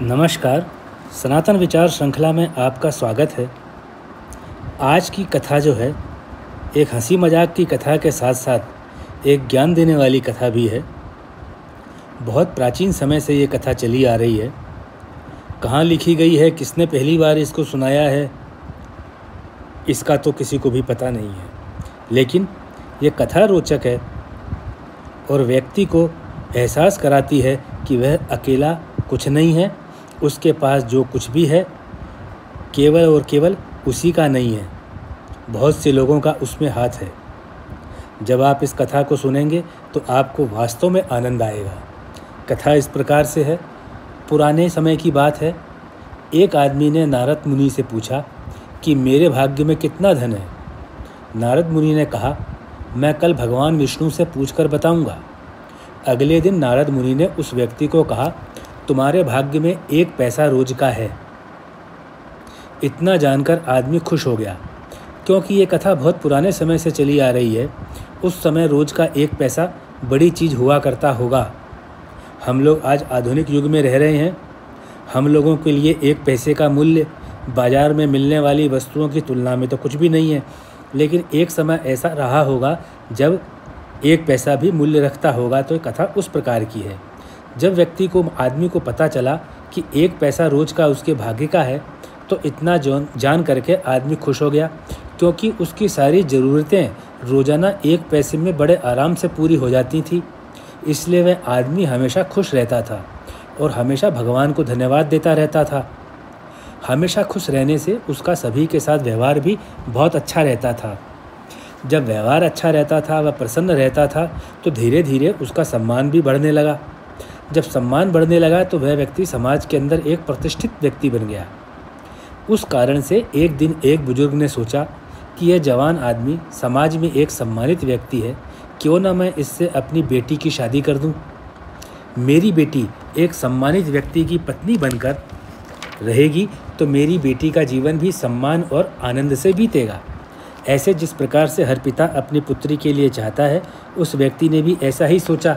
नमस्कार, सनातन विचार श्रृंखला में आपका स्वागत है। आज की कथा जो है एक हंसी मजाक की कथा के साथ साथ एक ज्ञान देने वाली कथा भी है। बहुत प्राचीन समय से ये कथा चली आ रही है। कहाँ लिखी गई है, किसने पहली बार इसको सुनाया है, इसका तो किसी को भी पता नहीं है, लेकिन ये कथा रोचक है और व्यक्ति को एहसास कराती है कि वह अकेला कुछ नहीं है। उसके पास जो कुछ भी है केवल और केवल उसी का नहीं है, बहुत से लोगों का उसमें हाथ है। जब आप इस कथा को सुनेंगे तो आपको वास्तव में आनंद आएगा। कथा इस प्रकार से है। पुराने समय की बात है। एक आदमी ने नारद मुनि से पूछा कि मेरे भाग्य में कितना धन है। नारद मुनि ने कहा, मैं कल भगवान विष्णु से पूछकर बताऊंगा। अगले दिन नारद मुनि ने उस व्यक्ति को कहा, तुम्हारे भाग्य में 1 पैसा रोज का है। इतना जानकर आदमी खुश हो गया, क्योंकि ये कथा बहुत पुराने समय से चली आ रही है। उस समय रोज का 1 पैसा बड़ी चीज़ हुआ करता होगा। हम लोग आज आधुनिक युग में रह रहे हैं। हम लोगों के लिए 1 पैसे का मूल्य बाज़ार में मिलने वाली वस्तुओं की तुलना में तो कुछ भी नहीं है। लेकिन एक समय ऐसा रहा होगा जब 1 पैसा भी मूल्य रखता होगा। तो कथा उस प्रकार की है। जब आदमी को पता चला कि 1 पैसा रोज का उसके भाग्य का है, तो इतना जान करके आदमी खुश हो गया, क्योंकि उसकी सारी ज़रूरतें रोज़ाना 1 पैसे में बड़े आराम से पूरी हो जाती थी। इसलिए वह आदमी हमेशा खुश रहता था और हमेशा भगवान को धन्यवाद देता रहता था। हमेशा खुश रहने से उसका सभी के साथ व्यवहार भी बहुत अच्छा रहता था। जब व्यवहार अच्छा रहता था, वह प्रसन्न रहता था, तो धीरे धीरे उसका सम्मान भी बढ़ने लगा। जब सम्मान बढ़ने लगा तो वह व्यक्ति समाज के अंदर एक प्रतिष्ठित व्यक्ति बन गया। उस कारण से एक दिन एक बुजुर्ग ने सोचा कि यह जवान आदमी समाज में एक सम्मानित व्यक्ति है, क्यों ना मैं इससे अपनी बेटी की शादी कर दूं। मेरी बेटी एक सम्मानित व्यक्ति की पत्नी बनकर रहेगी तो मेरी बेटी का जीवन भी सम्मान और आनंद से बीतेगा। ऐसे जिस प्रकार से हर पिता अपनी पुत्री के लिए चाहता है, उस व्यक्ति ने भी ऐसा ही सोचा।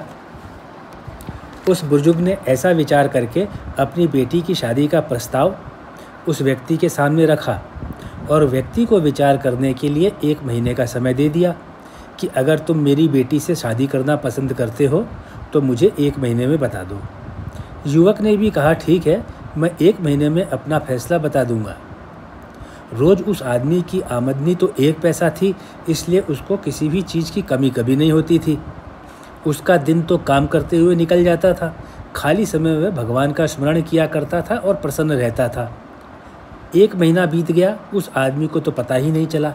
उस बुजुर्ग ने ऐसा विचार करके अपनी बेटी की शादी का प्रस्ताव उस व्यक्ति के सामने रखा और व्यक्ति को विचार करने के लिए 1 महीने का समय दे दिया कि अगर तुम मेरी बेटी से शादी करना पसंद करते हो तो मुझे 1 महीने में बता दो। युवक ने भी कहा, ठीक है, मैं 1 महीने में अपना फैसला बता दूंगा। रोज़ उस आदमी की आमदनी तो 1 पैसा थी, इसलिए उसको किसी भी चीज़ की कमी कभी नहीं होती थी। उसका दिन तो काम करते हुए निकल जाता था। खाली समय में भगवान का स्मरण किया करता था और प्रसन्न रहता था। 1 महीना बीत गया, उस आदमी को तो पता ही नहीं चला।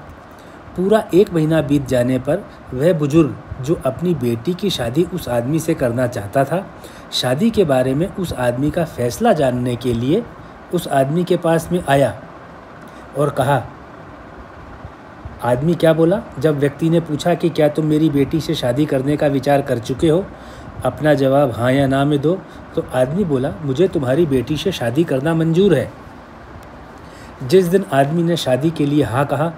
पूरा 1 महीना बीत जाने पर वह बुजुर्ग जो अपनी बेटी की शादी उस आदमी से करना चाहता था, शादी के बारे में उस आदमी का फैसला जानने के लिए उस आदमी के पास में आया और कहा। आदमी क्या बोला? जब व्यक्ति ने पूछा कि क्या तुम मेरी बेटी से शादी करने का विचार कर चुके हो, अपना जवाब हाँ या ना में दो, तो आदमी बोला, मुझे तुम्हारी बेटी से शादी करना मंजूर है। जिस दिन आदमी ने शादी के लिए हाँ कहा,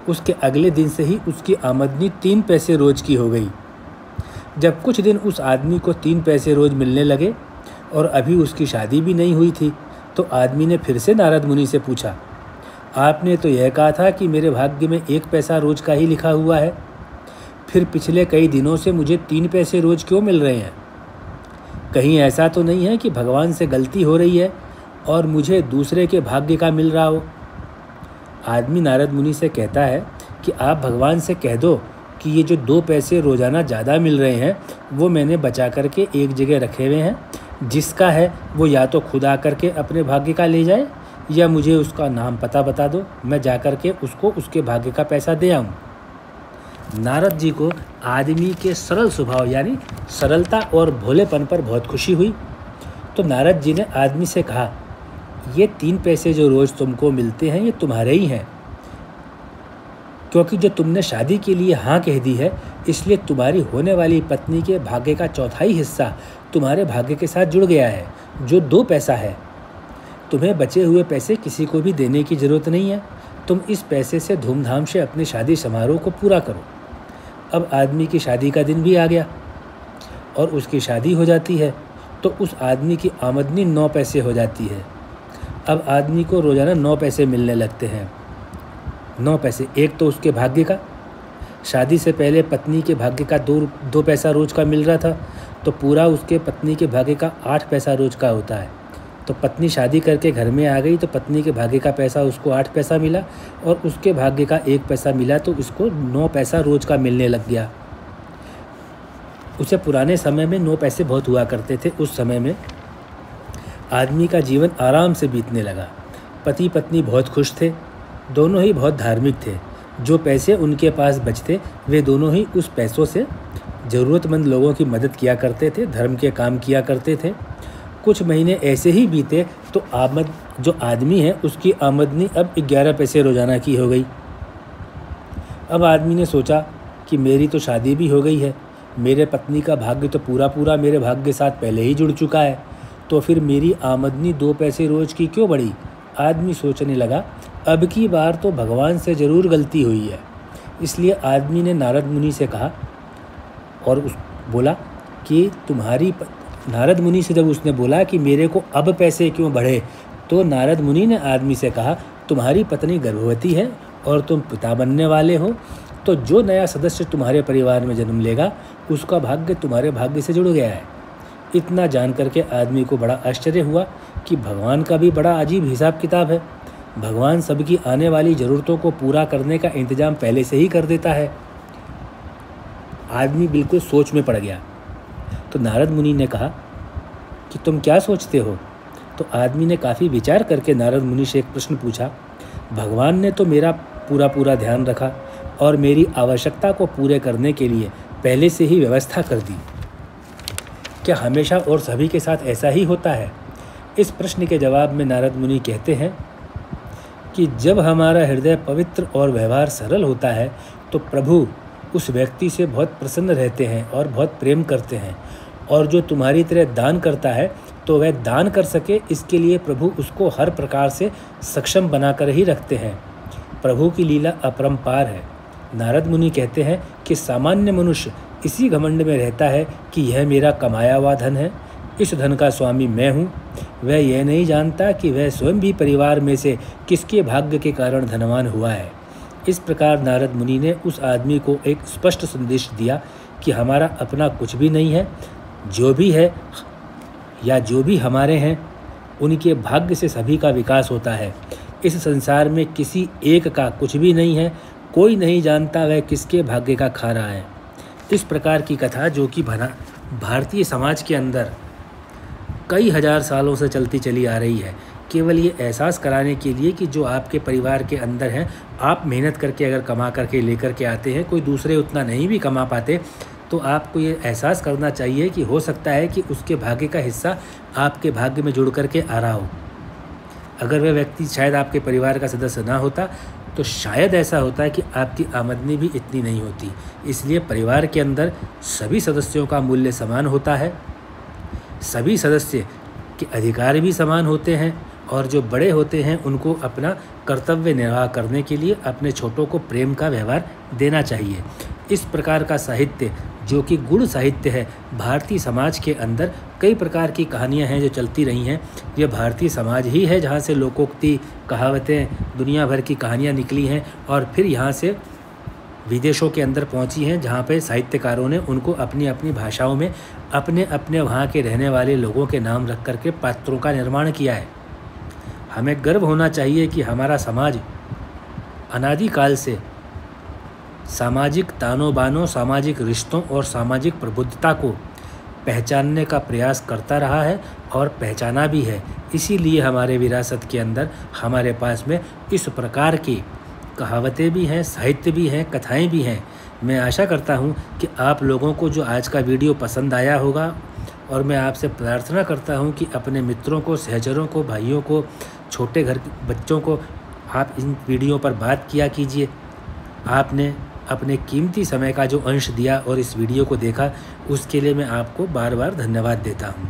उसके अगले दिन से ही उसकी आमदनी 3 पैसे रोज की हो गई। जब कुछ दिन उस आदमी को 3 पैसे रोज मिलने लगे और अभी उसकी शादी भी नहीं हुई थी, तो आदमी ने फिर से नारद मुनि से पूछा, आपने तो यह कहा था कि मेरे भाग्य में 1 पैसा रोज का ही लिखा हुआ है, फिर पिछले कई दिनों से मुझे 3 पैसे रोज क्यों मिल रहे हैं? कहीं ऐसा तो नहीं है कि भगवान से गलती हो रही है और मुझे दूसरे के भाग्य का मिल रहा हो? आदमी नारद मुनि से कहता है कि आप भगवान से कह दो कि ये जो 2 पैसे रोज़ाना ज़्यादा मिल रहे हैं, वो मैंने बचा करके एक जगह रखे हुए हैं। जिसका है वो या तो खुद आकर के अपने भाग्य का ले जाए, या मुझे उसका नाम पता बता दो, मैं जा कर के उसको उसके भाग्य का पैसा दे आऊँ। नारद जी को आदमी के सरल स्वभाव यानी सरलता और भोलेपन पर बहुत खुशी हुई। तो नारद जी ने आदमी से कहा, ये 3 पैसे जो रोज़ तुमको मिलते हैं, ये तुम्हारे ही हैं, क्योंकि जो तुमने शादी के लिए हाँ कह दी है, इसलिए तुम्हारी होने वाली पत्नी के भाग्य का 1/4 हिस्सा तुम्हारे भाग्य के साथ जुड़ गया है, जो 2 पैसा है। तुम्हें बचे हुए पैसे किसी को भी देने की ज़रूरत नहीं है। तुम इस पैसे से धूमधाम से अपने शादी समारोह को पूरा करो। अब आदमी की शादी का दिन भी आ गया और उसकी शादी हो जाती है तो उस आदमी की आमदनी 9 पैसे हो जाती है। अब आदमी को रोज़ाना 9 पैसे मिलने लगते हैं। 9 पैसे, एक तो उसके भाग्य का, शादी से पहले पत्नी के भाग्य का 2 पैसा रोज़ का मिल रहा था, तो पूरा उसके पत्नी के भाग्य का 8 पैसा रोज़ का होता है। तो पत्नी शादी करके घर में आ गई तो पत्नी के भाग्य का पैसा उसको 8 पैसा मिला और उसके भाग्य का 1 पैसा मिला, तो उसको 9 पैसा रोज़ का मिलने लग गया। उसे पुराने समय में 9 पैसे बहुत हुआ करते थे। उस समय में आदमी का जीवन आराम से बीतने लगा। पति पत्नी बहुत खुश थे, दोनों ही बहुत धार्मिक थे। जो पैसे उनके पास बचते वे दोनों ही उस पैसों से ज़रूरतमंद लोगों की मदद किया करते थे, धर्म के काम किया करते थे। कुछ महीने ऐसे ही बीते तो जो आदमी है उसकी आमदनी अब 11 पैसे रोज़ाना की हो गई। अब आदमी ने सोचा कि मेरी तो शादी भी हो गई है, मेरे पत्नी का भाग्य तो पूरा मेरे भाग्य के साथ पहले ही जुड़ चुका है, तो फिर मेरी आमदनी 2 पैसे रोज़ की क्यों बढ़ी। आदमी सोचने लगा, अब की बार तो भगवान से ज़रूर गलती हुई है। इसलिए आदमी ने नारद मुनि से कहा और बोला कि नारद मुनि से जब उसने बोला कि मेरे को अब पैसे क्यों बढ़े, तो नारद मुनि ने आदमी से कहा, तुम्हारी पत्नी गर्भवती है और तुम पिता बनने वाले हो, तो जो नया सदस्य तुम्हारे परिवार में जन्म लेगा उसका भाग्य तुम्हारे भाग्य से जुड़ गया है। इतना जान करके आदमी को बड़ा आश्चर्य हुआ कि भगवान का भी बड़ा अजीब हिसाब किताब है। भगवान सबकी आने वाली ज़रूरतों को पूरा करने का इंतज़ाम पहले से ही कर देता है। आदमी बिल्कुल सोच में पड़ गया। तो नारद मुनि ने कहा कि तुम क्या सोचते हो। तो आदमी ने काफ़ी विचार करके नारद मुनि से एक प्रश्न पूछा। भगवान ने तो मेरा पूरा ध्यान रखा और मेरी आवश्यकता को पूरे करने के लिए पहले से ही व्यवस्था कर दी। क्या हमेशा और सभी के साथ ऐसा ही होता है? इस प्रश्न के जवाब में नारद मुनि कहते हैं कि जब हमारा हृदय पवित्र और व्यवहार सरल होता है तो प्रभु उस व्यक्ति से बहुत प्रसन्न रहते हैं और बहुत प्रेम करते हैं, और जो तुम्हारी तरह दान करता है तो वह दान कर सके इसके लिए प्रभु उसको हर प्रकार से सक्षम बनाकर ही रखते हैं। प्रभु की लीला अपरंपार है। नारद मुनि कहते हैं कि सामान्य मनुष्य इसी घमंड में रहता है कि यह मेरा कमाया हुआ धन है, इस धन का स्वामी मैं हूँ। वह यह नहीं जानता कि वह स्वयं भी परिवार में से किसके भाग्य के कारण धनवान हुआ है। इस प्रकार नारद मुनि ने उस आदमी को एक स्पष्ट संदेश दिया कि हमारा अपना कुछ भी नहीं है, जो भी है या जो भी हमारे हैं उनके भाग्य से सभी का विकास होता है। इस संसार में किसी एक का कुछ भी नहीं है, कोई नहीं जानता वह किसके भाग्य का खा रहा है। इस प्रकार की कथा जो कि भारतीय समाज के अंदर कई हजार सालों से चलती चली आ रही है, केवल ये एहसास कराने के लिए कि जो आपके परिवार के अंदर हैं, आप मेहनत करके अगर कमा करके लेकर के आते हैं, कोई दूसरे उतना नहीं भी कमा पाते, तो आपको ये एहसास करना चाहिए कि हो सकता है कि उसके भाग्य का हिस्सा आपके भाग्य में जुड़ करके आ रहा हो। अगर वह व्यक्ति शायद आपके परिवार का सदस्य ना होता तो शायद ऐसा होता है कि आपकी आमदनी भी इतनी नहीं होती। इसलिए परिवार के अंदर सभी सदस्यों का मूल्य समान होता है, सभी सदस्य के अधिकार भी समान होते हैं, और जो बड़े होते हैं उनको अपना कर्तव्य निर्वाह करने के लिए अपने छोटों को प्रेम का व्यवहार देना चाहिए। इस प्रकार का साहित्य जो कि गुण साहित्य है, भारतीय समाज के अंदर कई प्रकार की कहानियां हैं जो चलती रही हैं। यह भारतीय समाज ही है जहां से लोकोक्ति, कहावतें, दुनिया भर की कहानियां निकली हैं और फिर यहां से विदेशों के अंदर पहुंची हैं, जहां पे साहित्यकारों ने उनको अपनी अपनी भाषाओं में अपने अपने वहां के रहने वाले लोगों के नाम रख करके पात्रों का निर्माण किया है। हमें गर्व होना चाहिए कि हमारा समाज अनादिकाल से सामाजिक तानों बानों, सामाजिक रिश्तों और सामाजिक प्रबुद्धता को पहचानने का प्रयास करता रहा है और पहचाना भी है। इसीलिए हमारे विरासत के अंदर हमारे पास में इस प्रकार की कहावतें भी हैं, साहित्य भी हैं, कथाएं भी हैं। मैं आशा करता हूं कि आप लोगों को जो आज का वीडियो पसंद आया होगा, और मैं आपसे प्रार्थना करता हूं कि अपने मित्रों को, सहचरों को, भाइयों को, छोटे घर के बच्चों को आप इन वीडियो पर बात किया कीजिए। आपने अपने कीमती समय का जो अंश दिया और इस वीडियो को देखा, उसके लिए मैं आपको बार बार धन्यवाद देता हूं।